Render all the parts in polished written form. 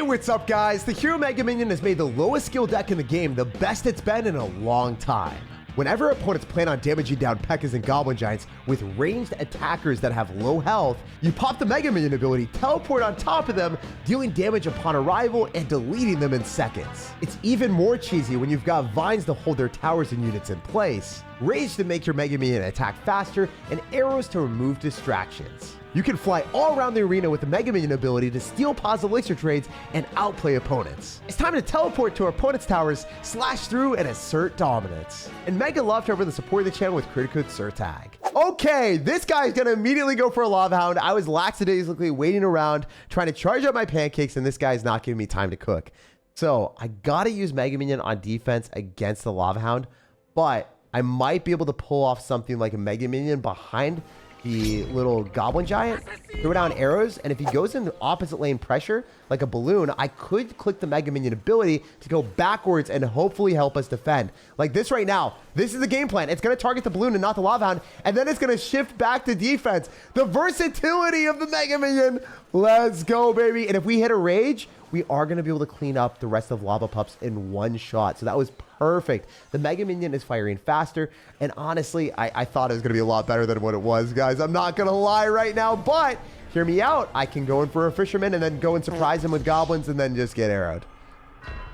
What's up, guys? The Hero Mega Minion has made the lowest skill deck in the game the best it's been in a long time. Whenever opponents plan on damaging down Pekkas and Goblin Giants with ranged attackers that have low health, you pop the Mega Minion ability, teleport on top of them, dealing damage upon arrival and deleting them in seconds. It's even more cheesy when you've got vines to hold their towers and units in place, rage to make your Mega Minion attack faster, and arrows to remove distractions. You can fly all around the arena with the Mega Minion ability to steal positive elixir trades and outplay opponents. It's time to teleport to our opponent's towers, slash through, and assert dominance. And mega love to everyone that supported the channel with credit code SirTag. Okay, this guy's gonna immediately go for a Lava Hound. I was lackadaisically waiting around, trying to charge up my pancakes, and this guy's not giving me time to cook. So I gotta use Mega Minion on defense against the Lava Hound, but I might be able to pull off something like a Mega Minion behind the little Goblin Giant, throw down arrows, and if he goes in the opposite lane pressure, like a balloon, I could click the Mega Minion ability to go backwards and hopefully help us defend. Like this right now, this is the game plan. It's going to target the balloon and not the Lava Hound, and then it's going to shift back to defense. The versatility of the Mega Minion. Let's go, baby. And if we hit a rage, we are going to be able to clean up the rest of Lava Pups in one shot. So that was perfect. The Mega Minion is firing faster. And honestly, I thought it was going to be a lot better than what it was, guys. I'm not going to lie right now, but hear me out. I can go in for a Fisherman and then go and surprise him with Goblins and then just get arrowed.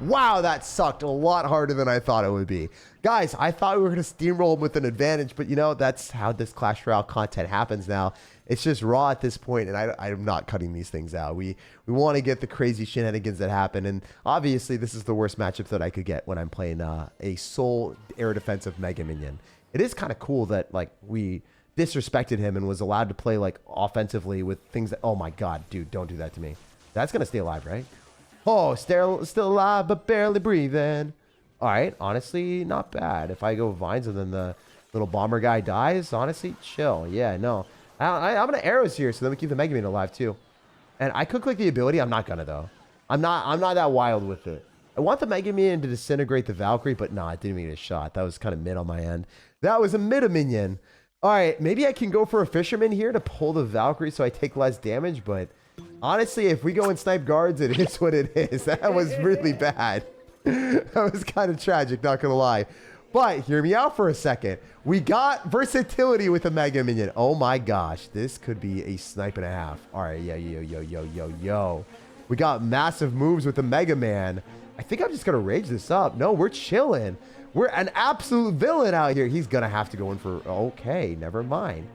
Wow, that sucked a lot harder than I thought it would be. Guys, I thought we were going to steamroll him with an advantage, but you know, that's how this Clash Royale content happens now. It's just raw at this point, and I'm not cutting these things out. We want to get the crazy shenanigans that happen, and obviously this is the worst matchup that I could get when I'm playing a sole air defensive Mega Minion. It is kind of cool that like we disrespected him and was allowed to play like offensively with things that, oh my god, dude, don't do that to me. That's going to stay alive, right? Oh, still alive, but barely breathing. All right, honestly, not bad. If I go vines and then the little bomber guy dies, honestly, chill. Yeah, no. I'm going to arrows here, so then we keep the Mega Minion alive, too. And I could click the ability. I'm not going to, though. I'm not that wild with it. I want the Mega Minion to disintegrate the Valkyrie, but nah, it didn't even get a shot. That was kind of mid on my end. That was a mid minion. All right, maybe I can go for a Fisherman here to pull the Valkyrie so I take less damage, but honestly, if we go and snipe guards, it is what it is. That was really bad. That was kind of tragic, not gonna lie. But hear me out for a second. We got versatility with the Mega Minion. Oh my gosh, this could be a snipe and a half. All right, yo. We got massive moves with the Mega Man. I think I'm just gonna rage this up. No, we're chilling. We're an absolute villain out here. He's gonna have to go in for, okay, never mind.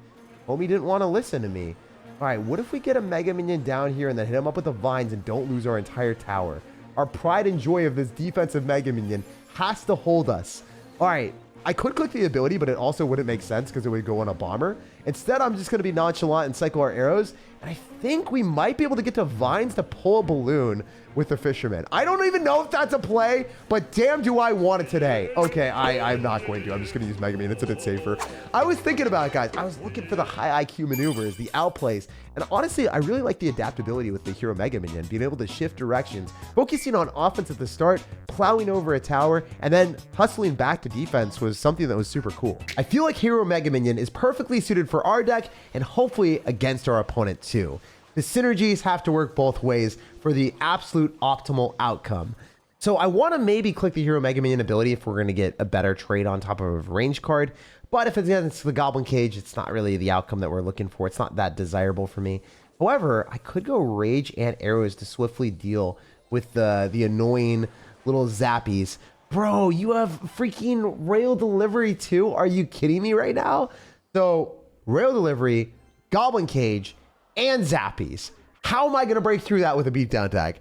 Homie didn't want to listen to me. All right, what if we get a Mega Minion down here and then hit him up with the vines and don't lose our entire tower? Our pride and joy of this defensive Mega Minion has to hold us. All right, I could click the ability, but it also wouldn't make sense because it would go on a bomber. Instead, I'm just going to be nonchalant and cycle our arrows. And I think we might be able to get to vines to pull a balloon with the Fisherman. I don't even know if that's a play, but damn do I want it today. Okay, I'm not going to. I'm just going to use Mega Minion. It's a bit safer. I was thinking about it, guys. I was looking for the high IQ maneuvers, the outplays. And honestly, I really like the adaptability with the Hero Mega Minion, being able to shift directions, focusing on offense at the start, plowing over a tower, and then hustling back to defense was something that was super cool. I feel like Hero Mega Minion is perfectly suited for our deck and hopefully against our opponent too. The synergies have to work both ways for the absolute optimal outcome. So I want to maybe click the Hero Mega Minion ability if we're going to get a better trade on top of a range card. But if it's against the Goblin Cage, it's not really the outcome that we're looking for. It's not that desirable for me. However, I could go Rage and Arrows to swiftly deal with the annoying little zappies. Bro, you have freaking Rail Delivery too? Are you kidding me right now? So, Rail Delivery, Goblin Cage, and zappies. How am I going to break through that with a beatdown tag?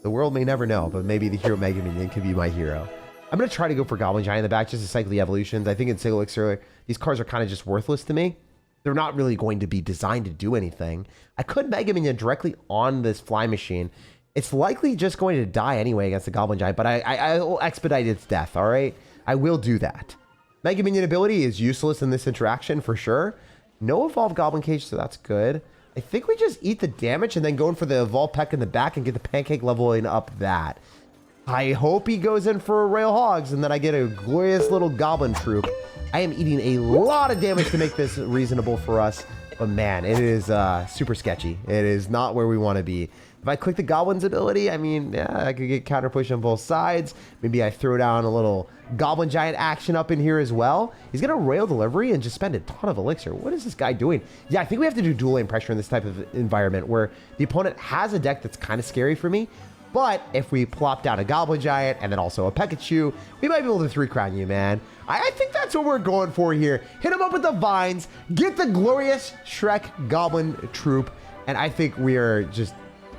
The world may never know, but maybe the Hero Mega Minion could be my hero. I'm going to try to go for Goblin Giant in the back just to cycle the evolutions. I think in Single Elixir, these cards are kind of just worthless to me. They're not really going to be designed to do anything. I could Mega Minion directly on this fly machine. It's likely just going to die anyway against the Goblin Giant, but I will expedite its death, all right? I will do that. Mega Minion ability is useless in this interaction for sure. No Evolve Goblin Cage, so that's good. I think we just eat the damage and then go in for the Evolve Peck in the back and get the Pancake leveling up that. I hope he goes in for a Rail Hogs and then I get a glorious little Goblin Troop. I am eating a lot of damage to make this reasonable for us. But man, it is super sketchy. It is not where we want to be. If I click the Goblin's ability, I mean, yeah, I could get counterpush on both sides. Maybe I throw down a little Goblin Giant action up in here as well. He's going to rail delivery and just spend a ton of elixir. What is this guy doing? Yeah, I think we have to do dual lane pressure in this type of environment where the opponent has a deck that's kind of scary for me. But if we plop down a Goblin Giant and then also a Pikachu, we might be able to 3-crown you, man. I think that's what we're going for here. Hit him up with the vines, get the glorious Shrek Goblin Troop, and I think we are just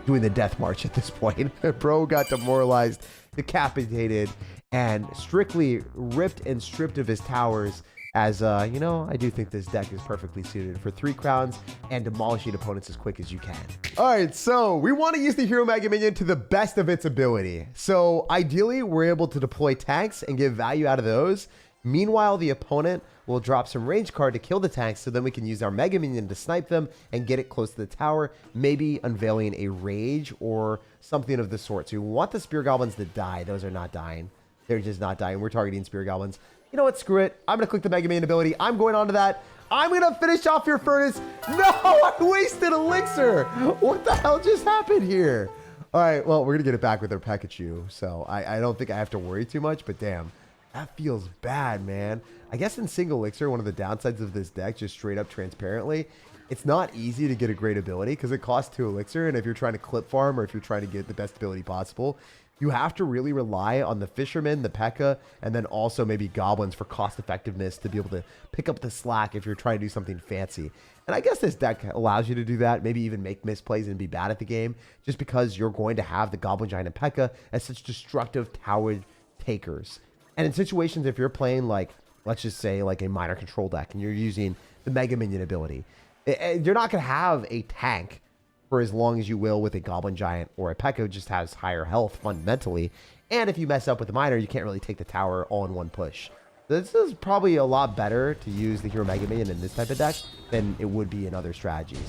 doing the death march at this point. Bro got demoralized, decapitated, and strictly ripped and stripped of his towers. As, you know, I do think this deck is perfectly suited for 3 crowns and demolishing opponents as quick as you can. All right, so we want to use the Hero Mega Minion to the best of its ability. So ideally, we're able to deploy tanks and get value out of those. Meanwhile, the opponent will drop some range card to kill the tanks, so then we can use our Mega Minion to snipe them and get it close to the tower, maybe unveiling a rage or something of the sort. So we want the Spear Goblins to die. Those are not dying. They're just not dying. We're targeting Spear Goblins. You know what? Screw it. I'm going to click the Mega Minion ability. I'm going on to that. I'm going to finish off your furnace. No, I wasted elixir. What the hell just happened here? All right, well, we're going to get it back with our Pikachu. So I don't think I have to worry too much, but damn, that feels bad, man. I guess in single elixir, one of the downsides of this deck, just straight up transparently, it's not easy to get a great ability because it costs 2 elixir. And if you're trying to clip farm or if you're trying to get the best ability possible, you have to really rely on the Fisherman, the Pekka, and then also maybe Goblins for cost effectiveness to be able to pick up the slack if you're trying to do something fancy. And I guess this deck allows you to do that, maybe even make misplays and be bad at the game, just because you're going to have the Goblin Giant and Pekka as such destructive tower takers. And in situations, if you're playing like, let's just say like a minor control deck and you're using the Mega Minion ability, you're not going to have a tank for as long as you will with a Goblin Giant or a Pekka, just has higher health fundamentally. And if you mess up with the miner, you can't really take the tower all in one push. This is probably a lot better to use the Hero Mega Minion in this type of deck than it would be in other strategies.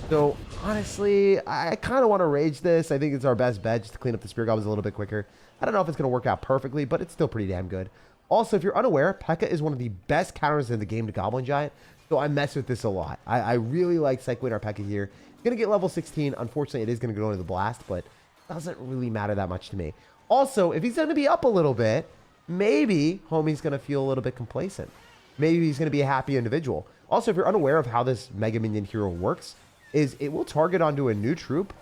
So honestly, I kind of want to rage this. I think it's our best bet just to clean up the Spear Goblins a little bit quicker. I don't know if it's going to work out perfectly, but it's still pretty damn good. Also, if you're unaware, Pekka is one of the best counters in the game to Goblin Giant. So I mess with this a lot. I really like cycling our Pekka here. Going to get level 16. Unfortunately, it is going to go into the blast, but it doesn't really matter that much to me. Also, if he's going to be up a little bit, maybe homie's going to feel a little bit complacent. Maybe he's going to be a happy individual. Also, if you're unaware of how this Mega Minion hero works, is it will target onto a new troop.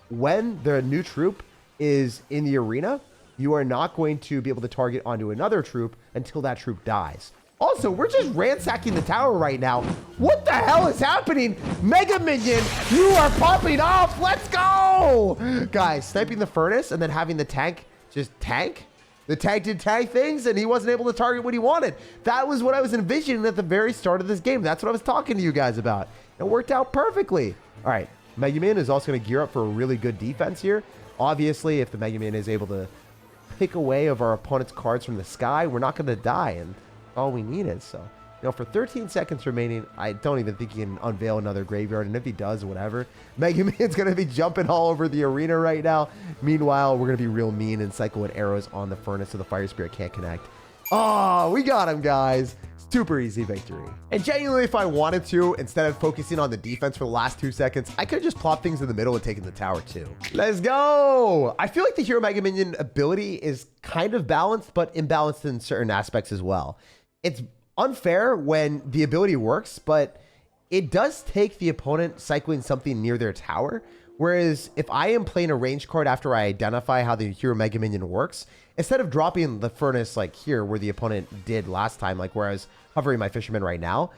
When the new troop is in the arena, you are not going to be able to target onto another troop until that troop dies. Also, we're just ransacking the tower right now. What the hell is happening? Mega Minion, you are popping off. Let's go. Guys, sniping the furnace and then having the tank just tank. The tank did tank things and he wasn't able to target what he wanted. That was what I was envisioning at the very start of this game. That's what I was talking to you guys about. It worked out perfectly. All right, Mega Minion is also going to gear up for a really good defense here. Obviously, if the Mega Minion is able to pick away of our opponent's cards from the sky, we're not going to die. And all we need is so, you know, for 13 seconds remaining, I don't even think he can unveil another graveyard. And if he does, whatever. Mega Man's going to be jumping all over the arena right now. Meanwhile, we're going to be real mean and cycle with arrows on the furnace so the Fire Spirit can't connect. Oh, we got him, guys. Super easy victory. And genuinely, if I wanted to, instead of focusing on the defense for the last 2 seconds, I could have just plopped things in the middle and taken the tower too. Let's go. I feel like the Hero Mega Minion ability is kind of balanced, but imbalanced in certain aspects as well. It's unfair when the ability works, but it does take the opponent cycling something near their tower. Whereas if I am playing a range card after I identify how the Hero Mega Minion works, instead of dropping the furnace like here where the opponent did last time, like where I was hovering my Fisherman right now,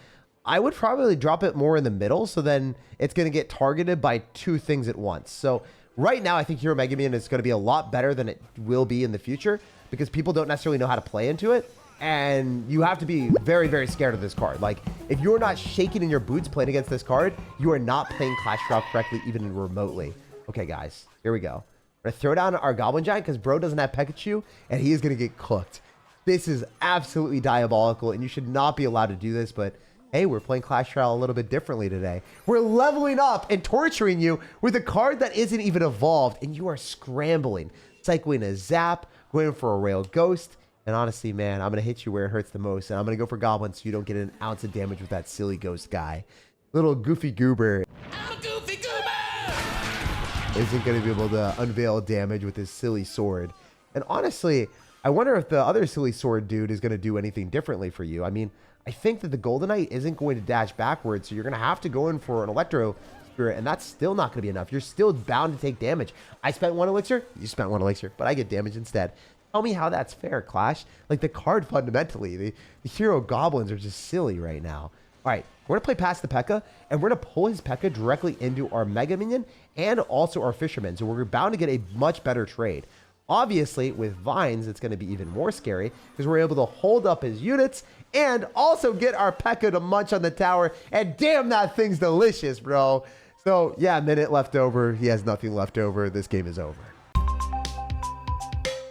I would probably drop it more in the middle. So then it's going to get targeted by 2 things at once. So right now, I think Hero Mega Minion is going to be a lot better than it will be in the future because people don't necessarily know how to play into it. And you have to be very, very scared of this card. Like, if you're not shaking in your boots playing against this card, you are not playing Clash Royale correctly, even remotely. Okay, guys, here we go. We're going to throw down our Goblin Giant because bro doesn't have Pikachu, and he is going to get cooked. This is absolutely diabolical, and you should not be allowed to do this, but hey, we're playing Clash Royale a little bit differently today. We're leveling up and torturing you with a card that isn't even evolved, and you are scrambling, cycling a Zap, going for a Rail Ghost. And honestly, man, I'm going to hit you where it hurts the most. And I'm going to go for Goblin so you don't get an ounce of damage with that silly ghost guy. Little goofy goober. I'm a goofy goober! isn't going to be able to unveil damage with his silly sword. And honestly, I wonder if the other silly sword dude is going to do anything differently for you. I mean, I think that the Golden Knight isn't going to dash backwards, so you're going to have to go in for an Electro Spirit, and that's still not going to be enough. You're still bound to take damage. I spent 1 elixir, you spent 1 elixir, but I get damage instead. Tell me how that's fair, Clash. Like, the card fundamentally, the hero goblins are just silly right now. All right, we're going to play past the Pekka, and we're going to pull his Pekka directly into our Mega Minion and also our Fisherman, so we're bound to get a much better trade. Obviously, with Vines, it's going to be even more scary because we're able to hold up his units and also get our Pekka to munch on the tower. And damn, that thing's delicious, bro. So, yeah, a minute left over. He has nothing left over. This game is over.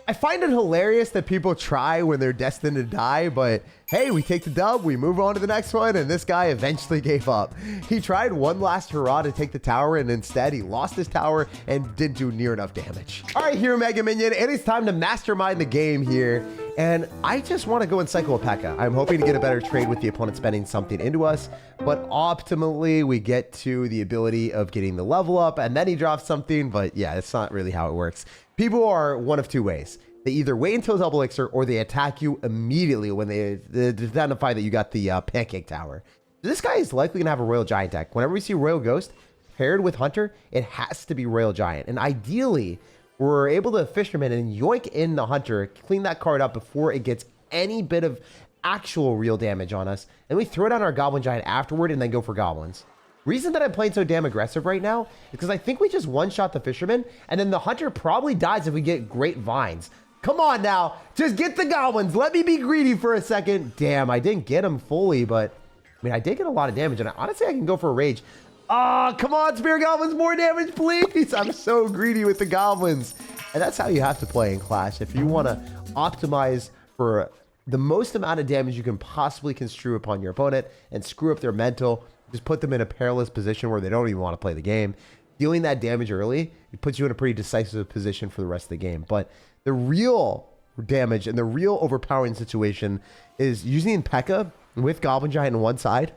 I find it hilarious that people try when they're destined to die, but hey, we take the dub, we move on to the next one, and this guy eventually gave up. He tried one last hurrah to take the tower, and instead he lost his tower and didn't do near enough damage. All right, Hero Mega Minion, it is time to mastermind the game here, and I just want to go and cycle a Pekka. I'm hoping to get a better trade with the opponent spending something into us, but optimally we get to the ability of getting the level up, and then he drops something, but yeah, it's not really how it works. People are one of two ways. They either wait until double elixir or they attack you immediately when they identify that you got the pancake tower. This guy is likely going to have a Royal Giant deck. Whenever we see Royal Ghost paired with Hunter, it has to be Royal Giant. And ideally, we're able to Fisherman and yoink in the Hunter, clean that card up before it gets any bit of actual real damage on us. And we throw down our Goblin Giant afterward and then go for Goblins. Reason that I'm playing so damn aggressive right now is because I think we just one-shot the Fisherman, and then the Hunter probably dies if we get great Vines. Come on now, just get the Goblins. Let me be greedy for a second. Damn, I didn't get him fully, but I mean, I did get a lot of damage, and honestly, I can go for a Rage. Oh, come on, Spirit Goblins, more damage, please. I'm so greedy with the Goblins. And that's how you have to play in Clash. If you want to optimize for the most amount of damage you can possibly construe upon your opponent and screw up their mental, just put them in a perilous position where they don't even want to play the game. Dealing that damage early, it puts you in a pretty decisive position for the rest of the game. But the real damage and the real overpowering situation is using Pekka with Goblin Giant on one side,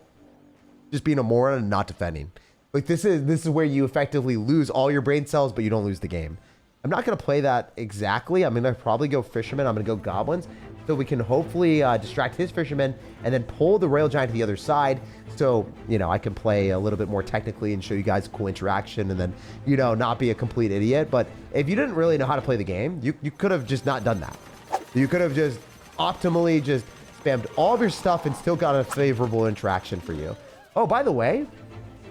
just being a moron and not defending. Like, this is where you effectively lose all your brain cells, but you don't lose the game. I'm not going to play that exactly. I'm going to probably go Fisherman. I'm going to go Goblins, so we can hopefully distract his Fisherman and then pull the Royal Giant to the other side. So, you know, I can play a little bit more technically and show you guys a cool interaction and then, you know, not be a complete idiot. But if you didn't really know how to play the game, you could have just not done that. You could have just optimally just spammed all of your stuff and still got a favorable interaction for you. Oh, by the way,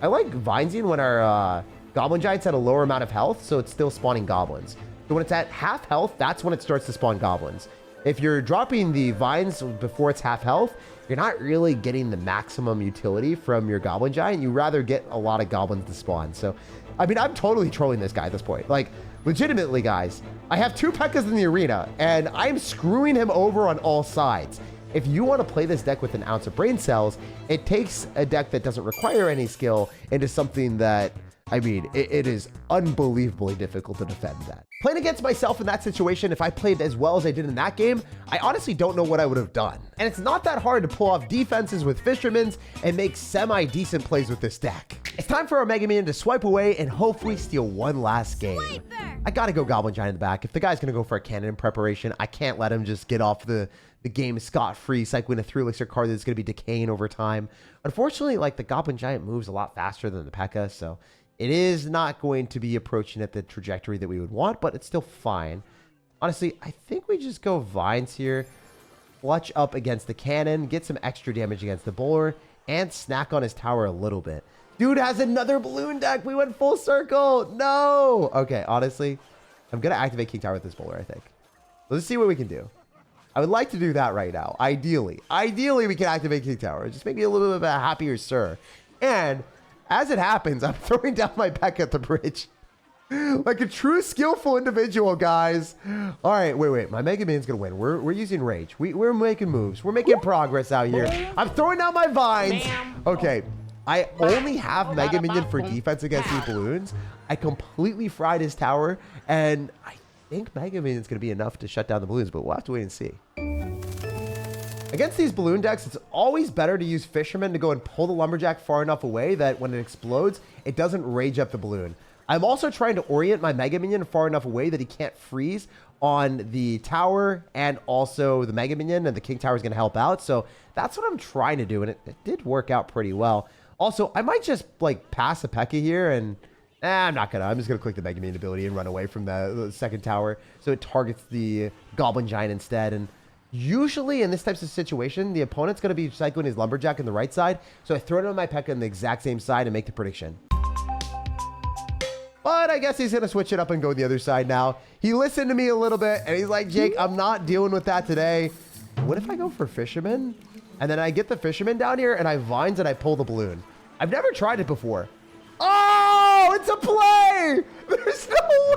I like Vinesing when our Goblin Giant's at a lower amount of health, so it's still spawning Goblins. So when it's at half health, that's when it starts to spawn Goblins. If you're dropping the Vines before it's half health, you're not really getting the maximum utility from your Goblin Giant. You rather get a lot of Goblins to spawn. So, I mean, I'm totally trolling this guy at this point. Like, legitimately, guys, I have 2 Pekkas in the arena, and I'm screwing him over on all sides. If you want to play this deck with an ounce of brain cells, it takes a deck that doesn't require any skill into something that, I mean, it is unbelievably difficult to defend that. Playing against myself in that situation, if I played as well as I did in that game, I honestly don't know what I would have done. And it's not that hard to pull off defenses with Fishermans and make semi-decent plays with this deck. It's time for our Mega Minion to swipe away and hopefully steal one last game. I gotta go Goblin Giant in the back. If the guy's gonna go for a cannon in preparation, I can't let him just get off the game scot-free, cycling a 3 elixir card that's gonna be decaying over time. Unfortunately, like, the Goblin Giant moves a lot faster than the Pekka, so it is not going to be approaching at the trajectory that we would want, but it's still fine. Honestly, I think we just go Vines here, clutch up against the cannon, get some extra damage against the bowler, and snack on his tower a little bit. Dude has another balloon deck. We went full circle. No. Okay, honestly, I'm going to activate King Tower with this bowler, I think. Let's see what we can do. I would like to do that right now. Ideally, we can activate King Tower. Just make me a little bit of a happier sir. And as it happens, I'm throwing down my Pekka at the bridge. Like a true skillful individual, guys. All right, wait. My Mega Minion's going to win. We're using Rage. We're making moves. We're making progress out here. I'm throwing down my Vines. Okay, I only have Mega Minion for defense against these balloons. I completely fried his tower, and I think Mega Minion's going to be enough to shut down the balloons, but we'll have to wait and see. Against these balloon decks, it's always better to use Fisherman to go and pull the Lumberjack far enough away that when it explodes, it doesn't rage up the balloon. I'm also trying to orient my Mega Minion far enough away that he can't freeze on the tower and also the Mega Minion, and the King Tower is going to help out. So that's what I'm trying to do, and it did work out pretty well. Also, I might just like pass a Pekka here, and I'm not gonna. I'm just gonna click the Mega Minion ability and run away from the second tower, so it targets the Goblin Giant instead. And usually in this types of situation, the opponent's gonna be cycling his Lumberjack on the right side, so I throw it on my Pekka on the exact same side and make the prediction. But I guess he's going to switch it up and go the other side now. He listened to me a little bit, and he's like, Jake, I'm not dealing with that today. What if I go for Fisherman? And then I get the Fisherman down here, and I vines and I pull the balloon. I've never tried it before. Oh, it's a play! There's no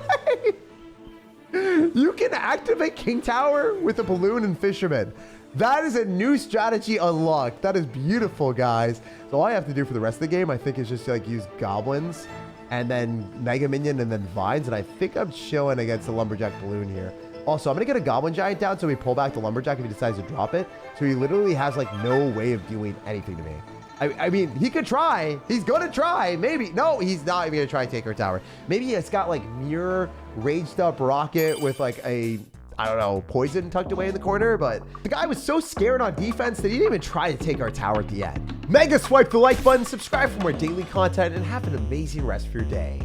way! You can activate King Tower with a balloon and Fisherman. That is a new strategy unlocked. That is beautiful, guys. So all I have to do for the rest of the game, I think, is just like use Goblins and then Mega Minion and then Vines, and I think I'm chilling against the Lumberjack Balloon here. Also, I'm going to get a Goblin Giant down so we pull back the Lumberjack if he decides to drop it. So he literally has like no way of doing anything to me. I mean, he could try. He's going to try. Maybe. No, he's not even going to try and take our tower. Maybe it's got like Mirror, Raged Up Rocket with like a, I don't know, poison tucked away in the corner, but the guy was so scared on defense that he didn't even try to take our tower at the end. Mega swipe the like button, subscribe for more daily content, and have an amazing rest of your day.